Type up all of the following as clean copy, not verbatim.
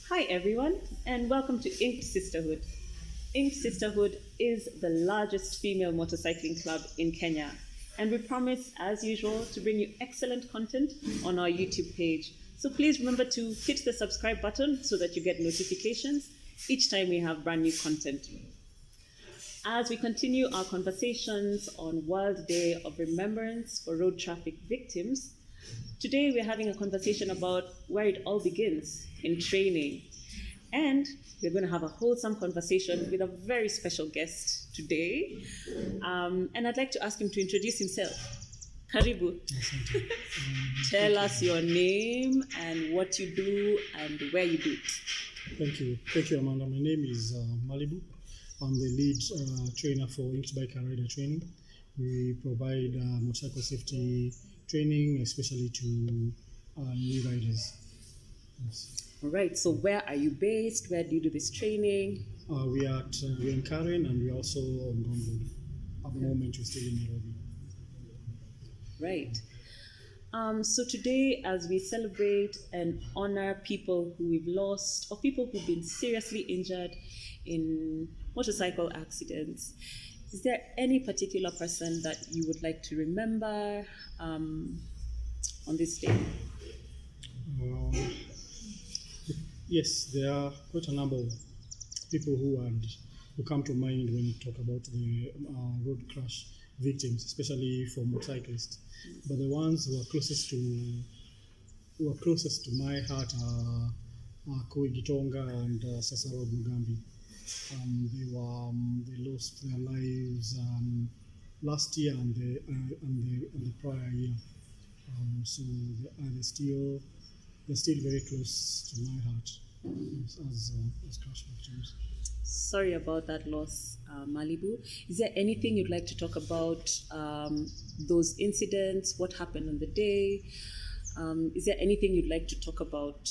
Hi, everyone, and welcome to Inked Sisterhood. Inked Sisterhood is the largest female motorcycling club in Kenya, and we promise, as usual, to bring you excellent content on our YouTube page. So please remember to hit the subscribe button so that you get notifications each time we have brand new content. As we continue our conversations on World Day of Remembrance for road traffic victims, today we're having a conversation about where it all begins in training. And we're going to have a wholesome conversation with a very special guest today. And I'd like to ask him to introduce himself. Karibu. Tell us your name and what you do and where you do it. Thank you, Amanda. My name is Malibu. I'm the lead trainer for Inked Bike and Rider Training. We provide motorcycle safety training, especially to new riders. Yes. All right, so where are you based? Where do you do this training? We're in Karen, and we're also on Gombo. At the moment, we're still in Nairobi. Right. So today, as we celebrate and honor people who we've lost or people who've been seriously injured in motorcycle accidents, is there any particular person that you would like to remember on this day? Yes, there are quite a number of people who come to mind when you talk about the road crash victims, especially for motorcyclists. But the ones who are closest to my heart are Koi Gitonga and Sasaro Mugambi. They lost their lives last year and the prior year. So they're still very close to my heart as crash victims. Sorry about that loss, Malibu. Is there anything you'd like to talk about those incidents? What happened on the day? Is there anything you'd like to talk about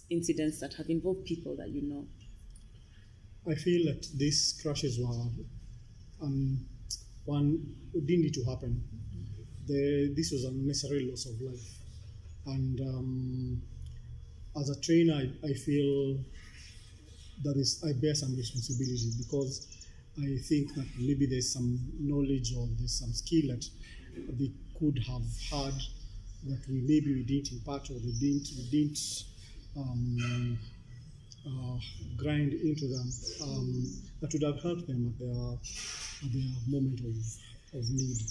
incidents that have involved people that you know? I feel that these crashes were didn't need to happen. This was an unnecessary loss of life. And as a trainer, I feel that I bear some responsibility, because I think that maybe there's some knowledge or there's some skill that they could have had that we didn't impart, or we didn't grind into them, that would have helped them at their moment of need.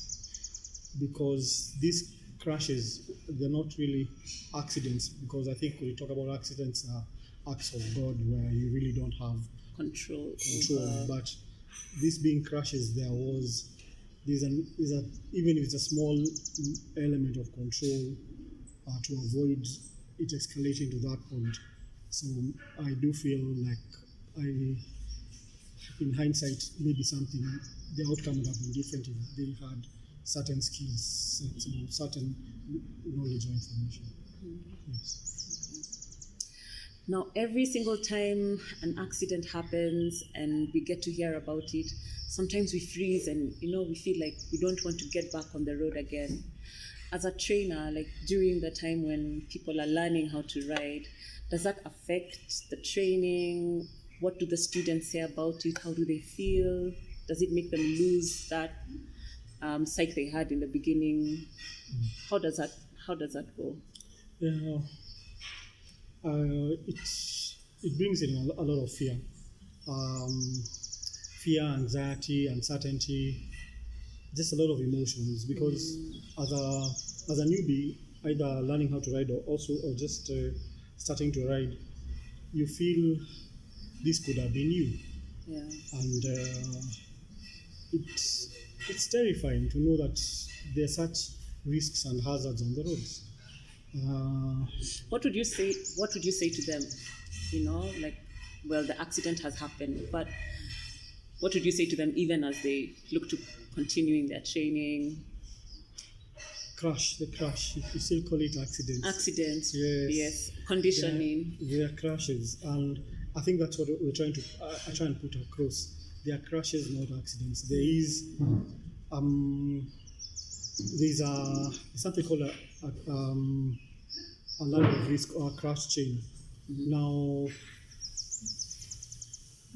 Because these crashes, they're not really accidents, because I think when we talk about accidents, acts of God where you really don't have control. But this being crashes, even if it's a small element of control to avoid it escalating to that point. So I do feel like in hindsight, maybe the outcome would have been different if they had certain skills, certain knowledge or information. Yes. Now, every single time an accident happens and we get to hear about it, sometimes we freeze and we feel like we don't want to get back on the road again. As a trainer, like during the time when people are learning how to ride, does that affect the training? What do the students say about it? How do they feel? Does it make them lose that psych they had in the beginning? How does that go? Yeah, it brings in a lot of fear, anxiety, uncertainty, just a lot of emotions. Because as a newbie, either learning how to ride or just starting to ride, you feel this could have been you. Yeah. And it's terrifying to know that there are such risks and hazards on the roads. What would you say to them? The accident has happened, but what would you say to them even as they look to continuing their training? The crash. You still call it accidents. Accidents. Yes. Conditioning. They are crashes, and I think that's what we're trying to. I try and put across. They are crashes, not accidents. There's something called a line of risk or a crash chain. Now,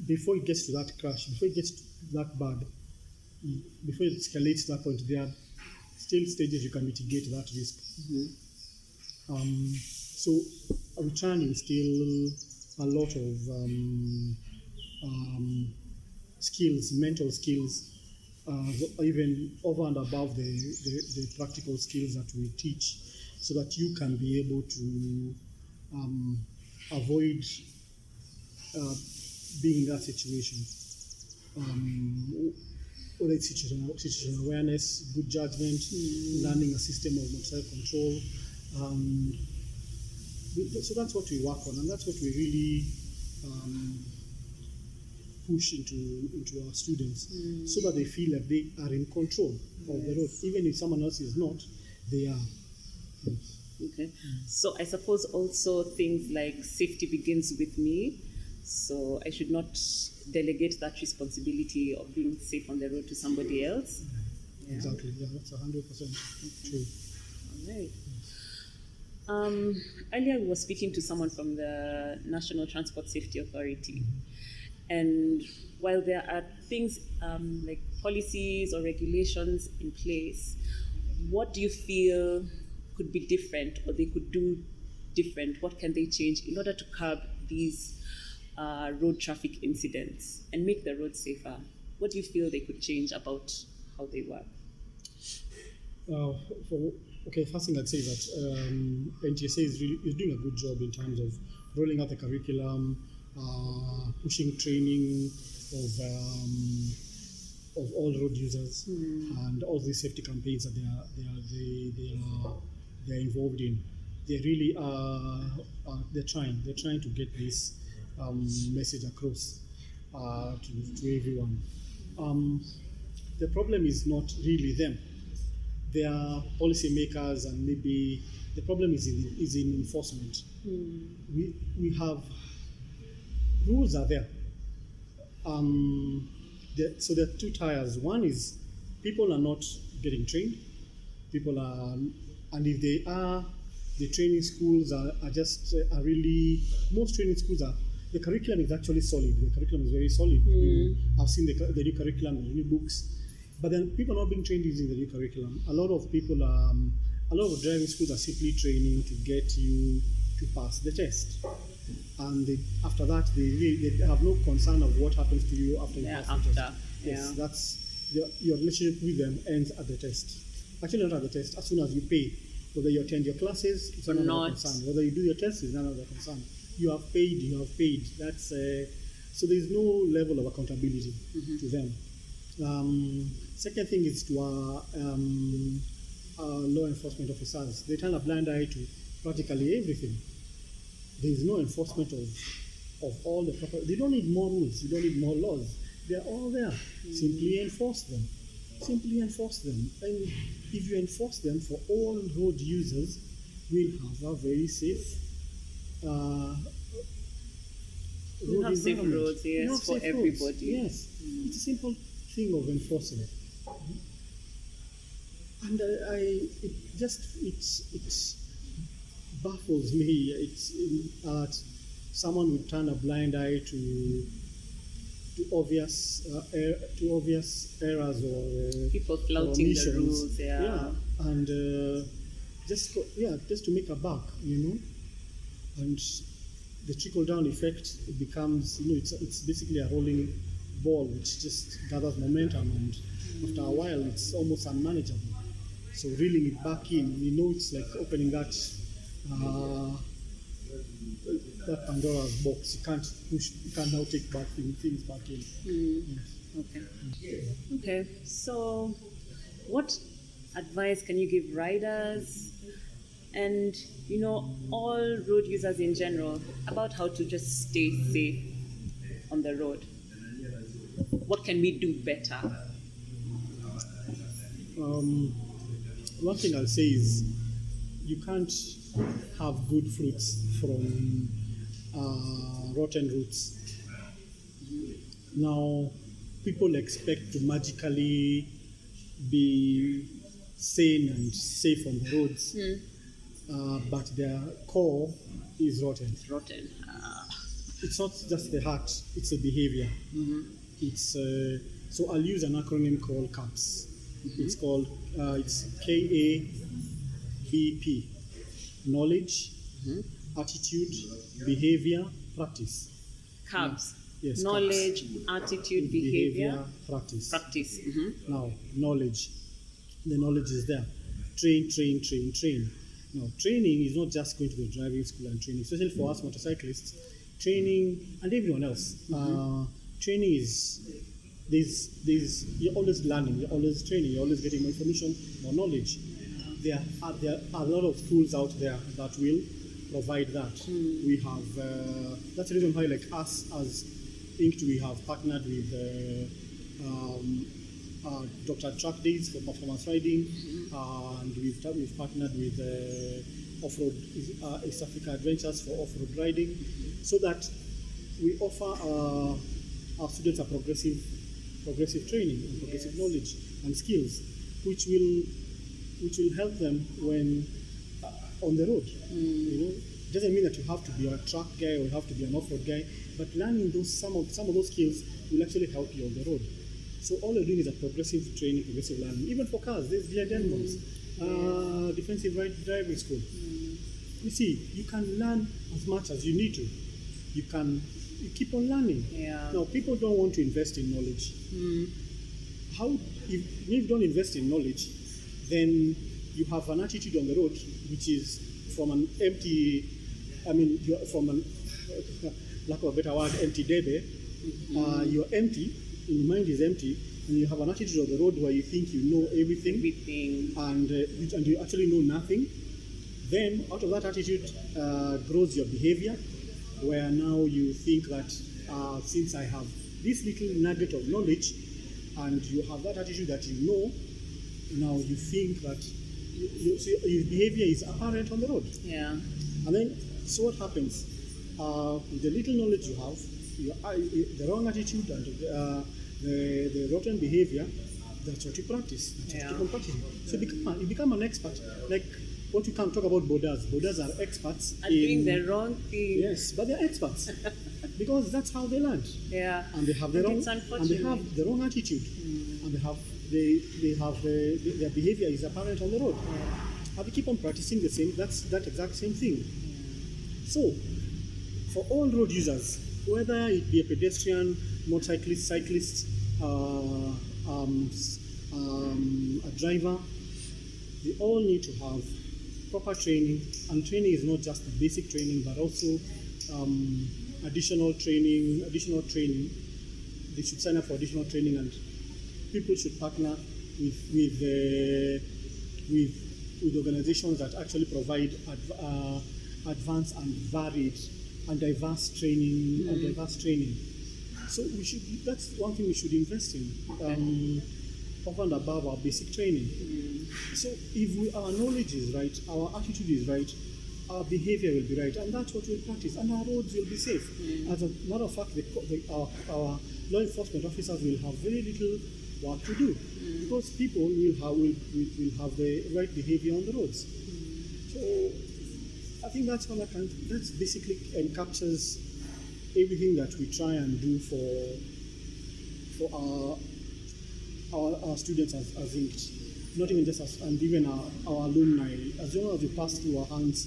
before it gets to that crash, before it gets to that bad, before it escalates to that point, there are still stages you can mitigate that risk. So we try and instill a lot of skills, mental skills, even over and above the practical skills that we teach, so that you can be able to avoid being in that situation. Whether it's situational awareness, good judgment, learning a system of self-control. So that's what we work on, and that's what we really push into our students, so that they feel like they are in control of the road. Even if someone else is not, they are. Okay. So I suppose also things like safety begins with me. So I should not delegate that responsibility of being safe on the road to somebody else. Yeah. Exactly. Yeah, that's 100% true. All right. Earlier we were speaking to someone from the National Transport Safety Authority, and while there are things like policies or regulations in place, what do you feel could be different, or they could do different? What can they change in order to curb these road traffic incidents and make the road safer? What do you feel they could change about how they work? First thing I'd say that NTSA is doing a good job in terms of rolling out the curriculum, pushing training of all road users, and all these safety campaigns that they are involved in. They really they're trying to get this message across to everyone. The problem is not really them. They are policymakers, and maybe the problem is in enforcement. We have rules are there. So there are two tiers. One is people are not getting trained. And if they are, the training schools are really, most training schools are, the curriculum is actually solid. The curriculum is very solid. I've seen the new curriculum, the new books. But then people are not being trained using the new curriculum. A lot of driving schools are simply training to get you to pass the test. And after that, they have no concern of what happens to you after you pass the test. Yes, that's your relationship with them ends at the test. Actually, not at the test. As soon as you pay, whether you attend your classes, it's none of their concern. Whether you do your test, it's none of their concern. You have paid. That's so there's no level of accountability to them. Second thing is to our law enforcement officers. They turn a blind eye to practically everything. There is no enforcement of all the proper. They don't need more rules. You don't need more laws. They are all there. Simply enforce them. And if you enforce them for all road users, we'll have a very safe we'll have safe roads, yes, for everybody. Yes, it's a simple thing of enforcing it. And it baffles me. It's someone would turn a blind eye to obvious errors or people flouting the rules. And just to make a buck, and the trickle down effect, it becomes, it's basically a rolling ball which just gathers momentum, and after a while it's almost unmanageable. So reeling it back in, it's like opening that Pandora's box. You can't now take back things back in. Yes. Okay. So what advice can you give riders and all road users in general about how to just stay safe on the road? What can we do better? One thing I'll say is you can't have good fruits from rotten roots. Now, people expect to magically be sane and safe on the roads but their core is rotten. It's rotten. It's not just the heart; it's the behavior. It's so I'll use an acronym called CAPS. It's called it's KABP: knowledge, attitude, behavior, practice. CABS. Yes, Knowledge, CAPS. attitude, behavior, practice. practice. Now, knowledge. The knowledge is there. Train, train, train, train. Now, training is not just going to the driving school and training, especially for us motorcyclists. Training and everyone else. Training is you're always learning, you're always training, you're always getting more information, more knowledge. There are a lot of schools out there that will provide that. We have that's the reason why, like us as Inked, we have partnered with Dr. Truck Days for performance riding, and we've partnered with Off-Road East Africa Adventures for off-road riding, so that we offer our students a progressive training and progressive knowledge and skills, which will help them when on the road. You know, doesn't mean that you have to be a truck guy or you have to be an off-road guy, but learning some of those skills will actually help you on the road. So all you're doing is a progressive training, progressive learning. Even for cars, there's Remembrance, defensive driving school. You see, you can learn as much as you need to. You keep on learning. Yeah. Now, people don't want to invest in knowledge. If you don't invest in knowledge, then you have an attitude on the road which is from an empty, from an, lack of a better word, empty debe. You're empty, your mind is empty, and you have an attitude on the road where you think you know everything. And you actually know nothing. Then, out of that attitude grows your behavior, where now you think that since I have this little nugget of knowledge, and you have that attitude that you know, now you think that your behavior is apparent on the road. Yeah. And then, so what happens? With the little knowledge you have, the wrong attitude and the rotten behavior, that's what you practice. That's what you keep on practicing. So you become an expert. Like what you can talk about boarders. Boarders are experts in doing the wrong thing. Yes, but they're experts because that's how they learned. Yeah. And they have their wrong attitude, and their behavior is apparent on the road. And they keep on practicing that exact same thing. So, for all road users, whether it be a pedestrian, motorcyclist, cyclist, a driver, they all need to have proper training. And training is not just the basic training, but also additional training. They should sign up for additional training, and people should partner with organizations that actually provide advanced and varied and diverse training. So that's one thing we should invest in, over and above our basic training. So if our knowledge is right, our attitude is right, our behavior will be right, and that's what we'll practice, and our roads will be safe. As a matter of fact, our law enforcement officers will have very little work to do, because people will have the right behavior on the roads. So I think that's basically encapsulates everything that we try and do for our students as Inked. Not even just us, and even our alumni. As long as we pass through our hands,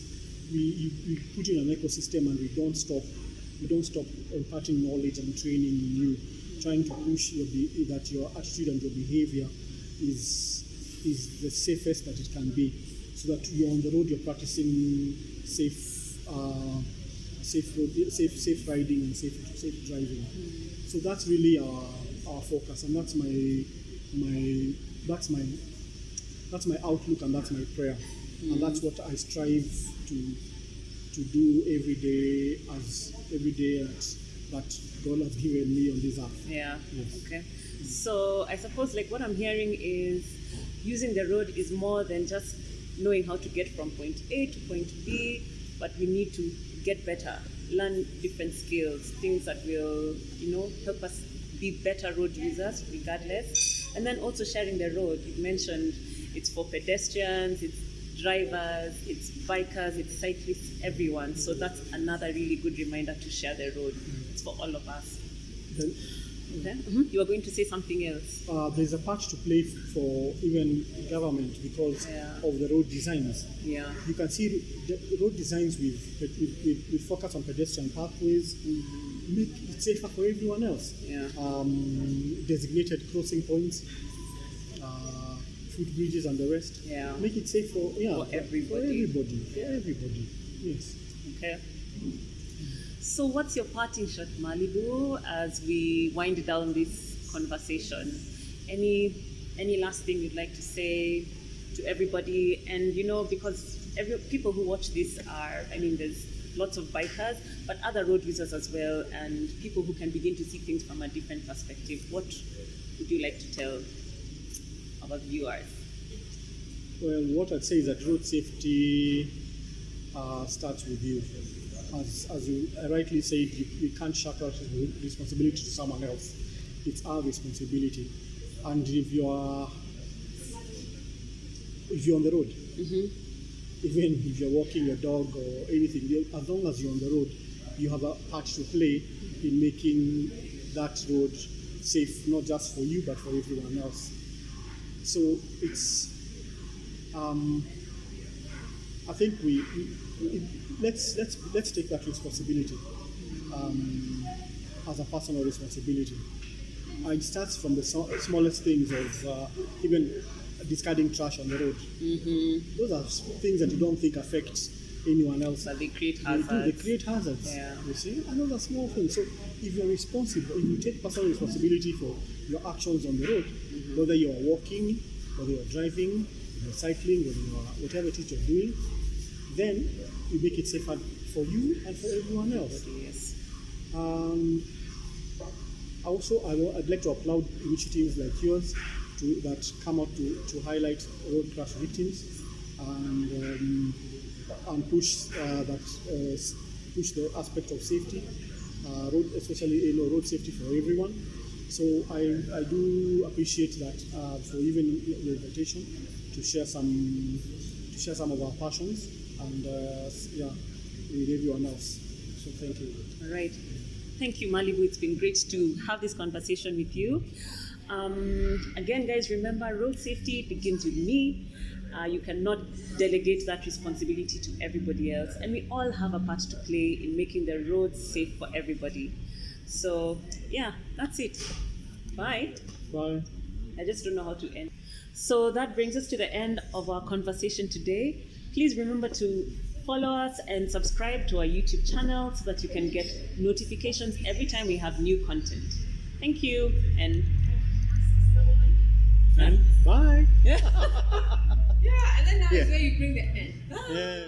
we put in an ecosystem, and we don't stop imparting knowledge and training in you, trying to push that your attitude and your behavior is the safest that it can be, so that you're on the road, you're practicing safe riding and safe driving. So that's really our focus, and that's my outlook, and that's my prayer, and that's what I strive to do every day that God has given me on this earth. Yeah. Yes. Okay. So I suppose what I'm hearing is using the road is more than just knowing how to get from point A to point B, but we need to get better, learn different skills, things that will, help us be better road users regardless. And then also sharing the road. You mentioned it's for pedestrians, it's drivers, it's bikers, it's cyclists, everyone. So that's another really good reminder to share the road. It's for all of us. Then, Okay. You were going to say something else. there's a part to play for even government because Yeah. of the road designs. Yeah. You can see the road designs with focus on pedestrian pathways, make it safer for everyone else. Yeah. Designated crossing points, footbridges, and the rest. Yeah. Make it safe for everybody. For everybody. Yes. Okay. So what's your parting shot, Malibu, as we wind down this conversation? Any last thing you'd like to say to everybody? And because people who watch this there's lots of bikers, but other road users as well, and people who can begin to see things from a different perspective. What would you like to tell our viewers? Well, what I'd say is that road safety starts with you. As you rightly said, you can't shuck out responsibility to someone else. It's our responsibility. And if you're on the road, even if you're walking your dog or anything, as long as you're on the road, you have a part to play in making that road safe, not just for you, but for everyone else. So it's, I think let's take that responsibility as a personal responsibility. It starts from the smallest things of even discarding trash on the road. Those are things that you don't think affect anyone else. But they create hazards. They create hazards. Yeah. You see, and those are small things. So if you're responsible, if you take personal responsibility for your actions on the road, whether you are walking, whether you're driving, whether you're cycling, whether you are whatever it is you're doing, then you make it safer for you and for everyone else. Yes. Also, I'd like to applaud initiatives like yours that come out to highlight road crash victims and push push the aspect of safety, especially road safety for everyone. So I do appreciate that for even your invitation to share some of our passions and with everyone else. So thank you. All right. Thank you, Malibu. It's been great to have this conversation with you. Again, guys, remember, road safety begins with me. You cannot delegate that responsibility to everybody else. And we all have a part to play in making the roads safe for everybody. So, yeah, that's it. Bye. Bye. I just don't know how to end. So that brings us to the end of our conversation today. Please remember to follow us and subscribe to our YouTube channel so that you can get notifications every time we have new content. Thank you and Bye. Yeah, and then now is where you bring the end. Yeah.